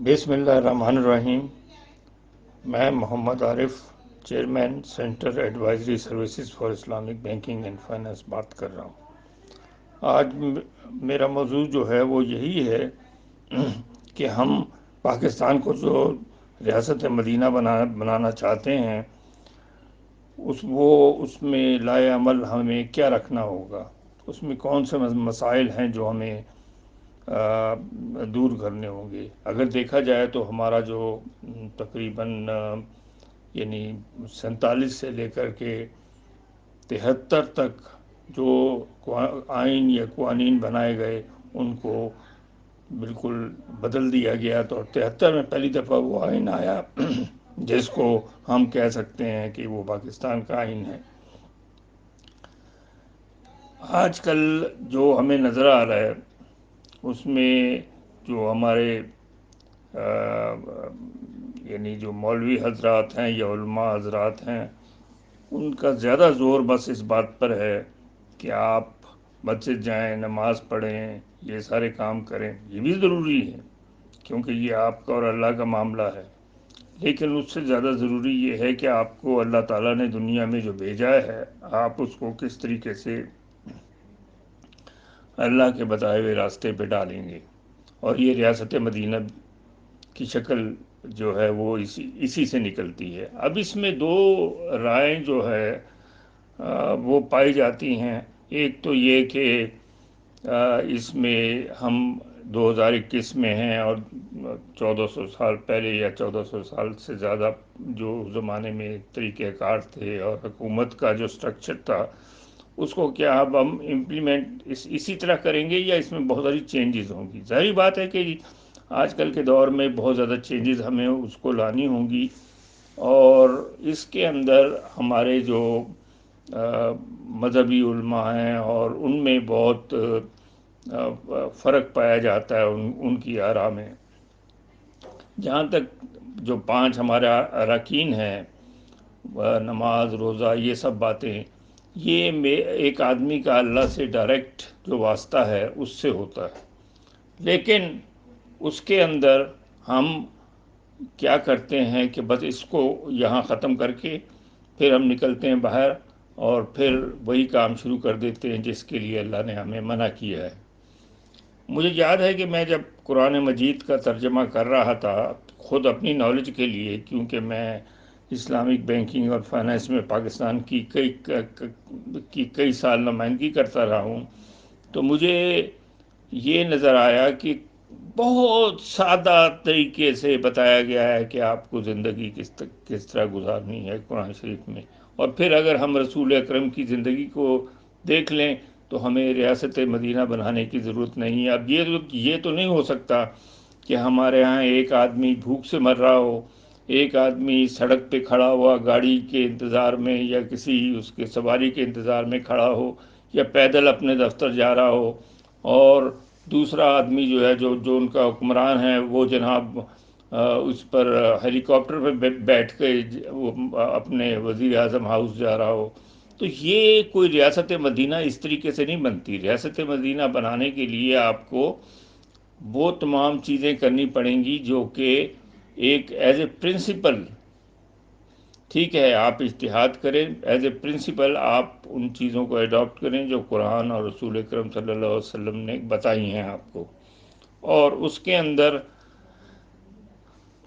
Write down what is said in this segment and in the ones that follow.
بسم اللہ الرحمن الرحیم۔ میں Muhammad Arif, chairman centre advisory services for Islamic banking and finance بات کر رہا ہوں۔ آج میرا موضوع جو ہے وہ یہی ہے کہ ہم پاکستان کو جو ریاست مدینہ بنانا چاہتے ہیں اس میں لائے عمل ہمیں کیا رکھنا ہوگا، اس میں کون سے مسائل ہیں جو ہمیں دور کرنے ہوں گے۔ اگر دیکھا جائے تو ہمارا جو تقریباً یعنی 47 سے لے کر کے 73 تک جو آئین یا قوانین بنائے گئے ان کو بالکل بدل دیا گیا، تو 73 میں پہلی دفعہ وہ آئین آیا جس کو ہم کہہ سکتے ہیں کہ وہ پاکستان کا آئین ہے۔ آج کل جو ہمیں نظر آ رہا ہے اس میں جو ہمارے یعنی جو مولوی حضرات ہیں یا علماء حضرات ہیں ان کا زیادہ زور بس اس بات پر ہے کہ آپ مسجد جائیں، نماز پڑھیں، یہ سارے کام کریں۔ یہ بھی ضروری ہے کیونکہ یہ آپ کا اور اللہ کا معاملہ ہے، لیکن اس سے زیادہ ضروری یہ ہے کہ آپ کو اللہ تعالیٰ نے دنیا میں جو بھیجا ہے آپ اس کو کس طریقے سے اللہ کے بتائے ہوئے راستے پہ ڈالیں گے۔ اور یہ ریاست مدینہ کی شکل جو ہے وہ اسی سے نکلتی ہے۔ اب اس میں دو رائے جو ہے وہ پائی جاتی ہیں۔ ایک تو یہ کہ اس میں ہم 2021 میں ہیں اور 1400 سال پہلے یا 1400 سال سے زیادہ جو زمانے میں طریقہ کار تھے اور حکومت کا جو سٹرکچر تھا اس کو کیا اب ہم امپلیمنٹ اسی طرح کریں گے یا اس میں بہت ساری چینجز ہوں گی۔ ظاہری بات ہے کہ آج کل کے دور میں بہت زیادہ چینجز ہمیں اس کو لانی ہوں گی، اور اس کے اندر ہمارے جو مذہبی علماء ہیں اور ان میں بہت فرق پایا جاتا ہے ان کی آراء میں۔ جہاں تک جو 5 ہمارے اراکین ہیں، نماز، روزہ، یہ سب باتیں، یہ ایک آدمی کا اللہ سے ڈائریکٹ جو واسطہ ہے اس سے ہوتا ہے، لیکن اس کے اندر ہم کیا کرتے ہیں کہ بس اس کو یہاں ختم کر کے پھر ہم نکلتے ہیں باہر اور پھر وہی کام شروع کر دیتے ہیں جس کے لیے اللہ نے ہمیں منع کیا ہے۔ مجھے یاد ہے کہ میں جب قرآن مجید کا ترجمہ کر رہا تھا خود اپنی نالج کے لیے، کیونکہ میں اسلامک بینکنگ اور فائنانس میں پاکستان کی کئی سال نمائندگی کرتا رہا ہوں، تو مجھے یہ نظر آیا کہ بہت سادہ طریقے سے بتایا گیا ہے کہ آپ کو زندگی کس طرح گزارنی ہے قرآن شریف میں۔ اور پھر اگر ہم رسول اکرم کی زندگی کو دیکھ لیں تو ہمیں ریاست مدینہ بنانے کی ضرورت نہیں ہے۔ اب یہ تو نہیں ہو سکتا کہ ہمارے ہاں ایک آدمی بھوک سے مر رہا ہو، ایک آدمی سڑک پہ کھڑا ہوا گاڑی کے انتظار میں یا کسی اس کے سواری کے انتظار میں کھڑا ہو یا پیدل اپنے دفتر جا رہا ہو، اور دوسرا آدمی جو ہے جو ان کا حکمران ہے وہ جناب اس پر ہیلی کاپٹر پہ بیٹھ کے وہ اپنے وزیر اعظم ہاؤس جا رہا ہو۔ تو یہ کوئی ریاست مدینہ اس طریقے سے نہیں بنتی۔ ریاست مدینہ بنانے کے لیے آپ کو وہ تمام چیزیں کرنی پڑیں گی جو کہ ایک ایز اے پرنسپل، ٹھیک ہے آپ اجتہاد کریں، ایز اے پرنسپل آپ ان چیزوں کو ایڈاپٹ کریں جو قرآن اور رسول اکرم صلی اللہ علیہ وسلم نے بتائی ہیں آپ کو۔ اور اس کے اندر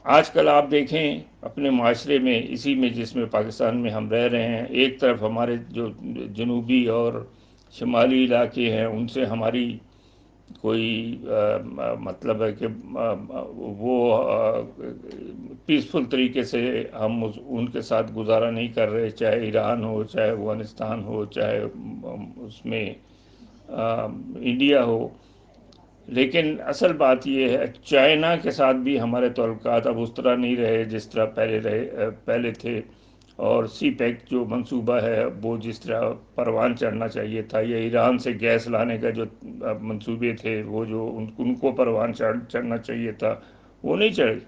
آج کل آپ دیکھیں اپنے معاشرے میں، اسی میں جس میں پاکستان میں ہم رہ رہے ہیں، ایک طرف ہمارے جو جنوبی اور شمالی علاقے ہیں ان سے ہماری کوئی مطلب ہے کہ وہ پیسفل طریقے سے ہم ان کے ساتھ گزارا نہیں کر رہے، چاہے ایران ہو، چاہے افغانستان ہو، چاہے اس میں انڈیا ہو۔ لیکن اصل بات یہ ہے چائنا کے ساتھ بھی ہمارے تعلقات اب اس طرح نہیں رہے جس طرح پہلے تھے، اور سی پیک جو منصوبہ ہے وہ جس طرح پروان چڑھنا چاہیے تھا، یا ایران سے گیس لانے کا جو منصوبے تھے وہ جو ان کو پروان چڑھنا چاہیے تھا وہ نہیں چڑھے۔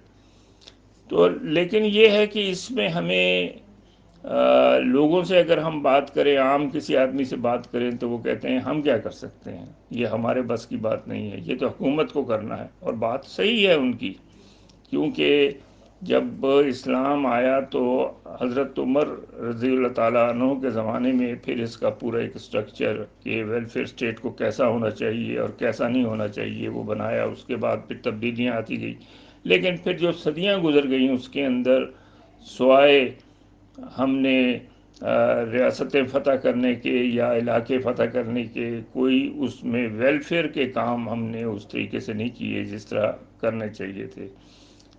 تو لیکن یہ ہے کہ اس میں ہمیں لوگوں سے اگر ہم بات کریں، عام کسی آدمی سے بات کریں تو وہ کہتے ہیں ہم کیا کر سکتے ہیں، یہ ہمارے بس کی بات نہیں ہے، یہ تو حکومت کو کرنا ہے۔ اور بات صحیح ہے ان کی، کیونکہ جب اسلام آیا تو حضرت عمر رضی اللہ تعالیٰ عنہ کے زمانے میں پھر اس کا پورا ایک اسٹرکچر کہ ویلفیئر اسٹیٹ کو کیسا ہونا چاہیے اور کیسا نہیں ہونا چاہیے وہ بنایا. اس کے بعد پھر تبدیلیاں آتی گئی، لیکن پھر جو صدیاں گزر گئیں اس کے اندر سوائے ہم نے ریاستیں فتح کرنے کے یا علاقے فتح کرنے کے کوئی اس میں ویلفیئر کے کام ہم نے اس طریقے سے نہیں کیے جس طرح کرنے چاہیے تھے.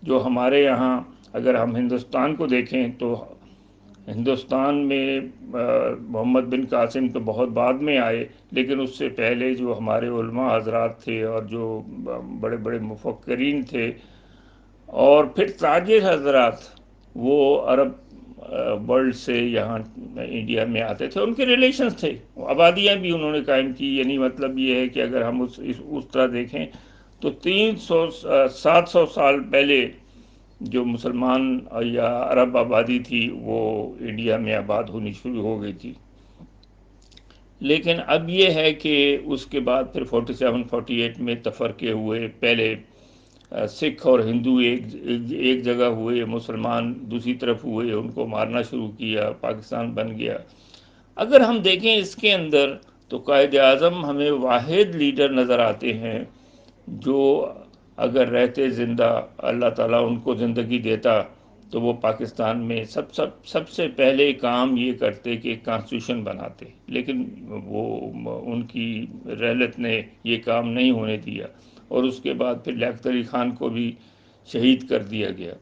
جو ہمارے یہاں اگر ہم ہندوستان کو دیکھیں تو ہندوستان میں محمد بن قاسم تو بہت بعد میں آئے، لیکن اس سے پہلے جو ہمارے علماء حضرات تھے اور جو بڑے بڑے مفکرین تھے اور پھر تاجر حضرات، وہ عرب ورلڈ سے یہاں انڈیا میں آتے تھے، ان کے ریلیشنز تھے، آبادیاں بھی انہوں نے قائم کی. یعنی مطلب یہ ہے کہ اگر ہم اس طرح دیکھیں تو 700 سال پہلے جو مسلمان یا عرب آبادی تھی وہ انڈیا میں آباد ہونی شروع ہو گئی تھی. لیکن اب یہ ہے کہ اس کے بعد پھر 47-48 میں تفرقے ہوئے. پہلے سکھ اور ہندو ایک جگہ ہوئے، مسلمان دوسری طرف ہوئے، ان کو مارنا شروع کیا، پاکستان بن گیا. اگر ہم دیکھیں اس کے اندر تو قائد اعظم ہمیں واحد لیڈر نظر آتے ہیں جو اگر رہتے زندہ اللہ تعالیٰ ان کو زندگی دیتا تو وہ پاکستان میں سب سے پہلے کام یہ کرتے کہ کانسٹیٹیوشن بناتے. لیکن وہ ان کی رحلت نے یہ کام نہیں ہونے دیا، اور اس کے بعد پھر لیاقت علی خان کو بھی شہید کر دیا گیا.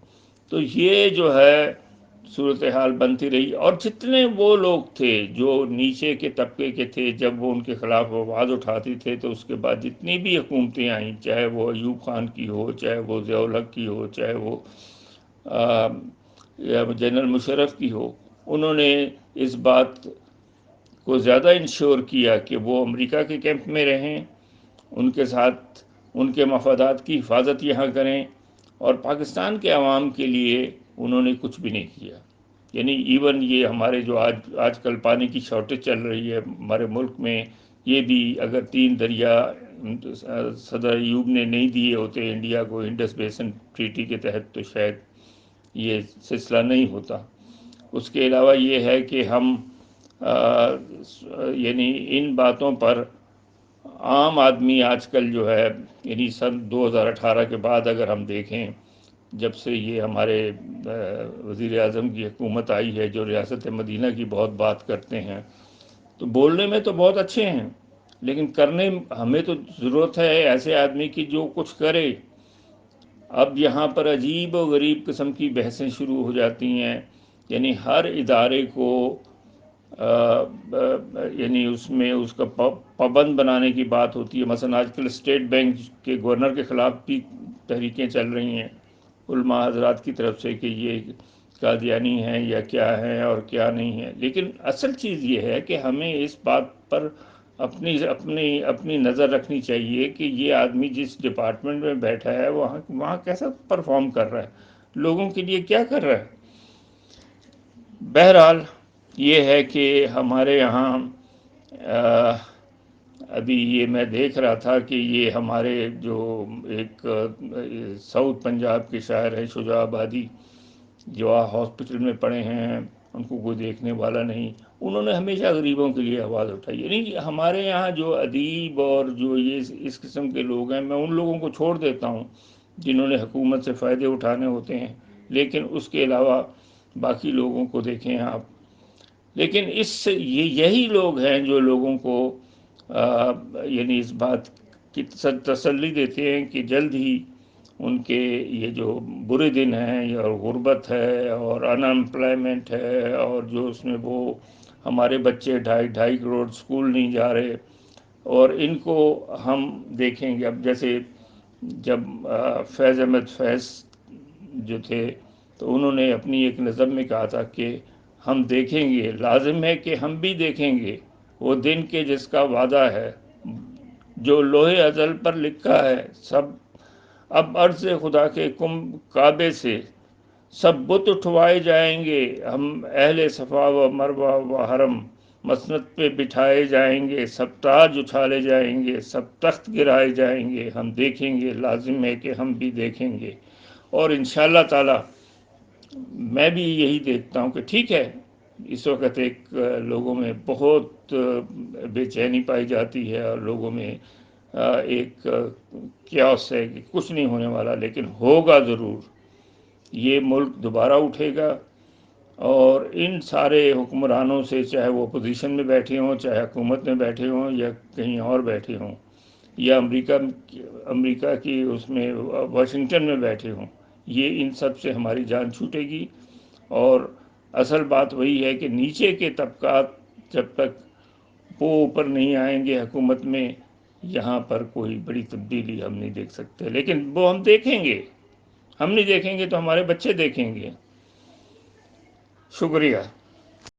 تو یہ جو ہے صورتحال بنتی رہی. اور جتنے وہ لوگ تھے جو نیچے کے طبقے کے تھے، جب وہ ان کے خلاف آواز اٹھاتی تھے تو اس کے بعد جتنی بھی حکومتیں آئیں، چاہے وہ ایوب خان کی ہو، چاہے وہ ضیاء الحق کی ہو، چاہے وہ جنرل مشرف کی ہو، انہوں نے اس بات کو زیادہ انشور کیا کہ وہ امریکہ کے کیمپ میں رہیں، ان کے ساتھ ان کے مفادات کی حفاظت یہاں کریں، اور پاکستان کے عوام کے لیے انہوں نے کچھ بھی نہیں کیا. یعنی ایون یہ ہمارے جو آج کل پانی کی شارٹیج چل رہی ہے ہمارے ملک میں، یہ بھی اگر 3 دریا صدر ایوب نے نہیں دیے ہوتے انڈیا کو انڈس بیسن ٹریٹی کے تحت تو شاید یہ سلسلہ نہیں ہوتا. اس کے علاوہ یہ ہے کہ ہم یعنی ان باتوں پر عام آدمی آج کل جو ہے، یعنی سن 2018 کے بعد اگر ہم دیکھیں، جب سے یہ ہمارے وزیر اعظم کی حکومت آئی ہے جو ریاست مدینہ کی بہت بات کرتے ہیں، تو بولنے میں تو بہت اچھے ہیں لیکن کرنے ہمیں تو ضرورت ہے ایسے آدمی کی جو کچھ کرے. اب یہاں پر عجیب و غریب قسم کی بحثیں شروع ہو جاتی ہیں. یعنی ہر ادارے کو یعنی اس میں اس کا پابند بنانے کی بات ہوتی ہے. مثلا آج کل اسٹیٹ بینک کے گورنر کے خلاف بھی تحریکیں چل رہی ہیں علماء حضرات کی طرف سے کہ یہ قادیانی ہیں یا کیا ہیں اور کیا نہیں ہے. لیکن اصل چیز یہ ہے کہ ہمیں اس بات پر اپنی نظر رکھنی چاہیے کہ یہ آدمی جس ڈپارٹمنٹ میں بیٹھا ہے وہاں کیسا پرفارم کر رہا ہے، لوگوں کے لیے کیا کر رہا ہے. بہرحال یہ ہے کہ ہمارے یہاں ابھی یہ میں دیکھ رہا تھا کہ یہ ہمارے جو ایک ساؤتھ پنجاب کے شاعر ہیں شجاع آبادی، جو ہاسپٹل میں پڑے ہیں، ان کو کوئی دیکھنے والا نہیں، انہوں نے ہمیشہ غریبوں کے لیے آواز اٹھائی. یعنی ہمارے یہاں جو ادیب اور جو یہ اس قسم کے لوگ ہیں، میں ان لوگوں کو چھوڑ دیتا ہوں جنہوں نے حکومت سے فائدے اٹھانے ہوتے ہیں، لیکن اس کے علاوہ باقی لوگوں کو دیکھیں آپ. لیکن یہی لوگ ہیں جو لوگوں کو یعنی اس بات کی تسلی دیتے ہیں کہ جلد ہی ان کے یہ جو برے دن ہیں اور غربت ہے اور ان امپلائمنٹ ہے، اور جو اس میں وہ ہمارے بچے 2.5 کروڑ سکول نہیں جا رہے، اور ان کو ہم دیکھیں گے. اب جیسے جب فیض احمد فیض جو تھے تو انہوں نے اپنی ایک نظم میں کہا تھا کہ ہم دیکھیں گے، لازم ہے کہ ہم بھی دیکھیں گے وہ دن کے جس کا وعدہ ہے، جو لوح ازل پر لکھا ہے سب. اب عرض خدا کے کعبے سے سب بت اٹھوائے جائیں گے، ہم اہل صفا و مروہ و حرم مسند پہ بٹھائے جائیں گے، سب تاج اچھالے جائیں گے، سب تخت گرائے جائیں گے، ہم دیکھیں گے، لازم ہے کہ ہم بھی دیکھیں گے اور انشاءاللہ تعالی میں بھی یہی دیکھتا ہوں کہ ٹھیک ہے، اس وقت ایک لوگوں میں بہت بے چینی پائی جاتی ہے، اور لوگوں میں ایک کیوس ہے کہ کچھ نہیں ہونے والا، لیکن ہوگا ضرور۔ یہ ملک دوبارہ اٹھے گا، اور ان سارے حکمرانوں سے، چاہے وہ اپوزیشن میں بیٹھے ہوں، چاہے حکومت میں بیٹھے ہوں، یا کہیں اور بیٹھے ہوں، یا امریکہ کی اس میں واشنگٹن میں بیٹھے ہوں، یہ ان سب سے ہماری جان چھوٹے گی۔ اور اصل بات وہی ہے کہ نیچے کے طبقات جب تک وہ اوپر نہیں آئیں گے حکومت میں، یہاں پر کوئی بڑی تبدیلی ہم نہیں دیکھ سکتے، لیکن وہ ہم دیکھیں گے۔ ہم نہیں دیکھیں گے تو ہمارے بچے دیکھیں گے۔ شکریہ۔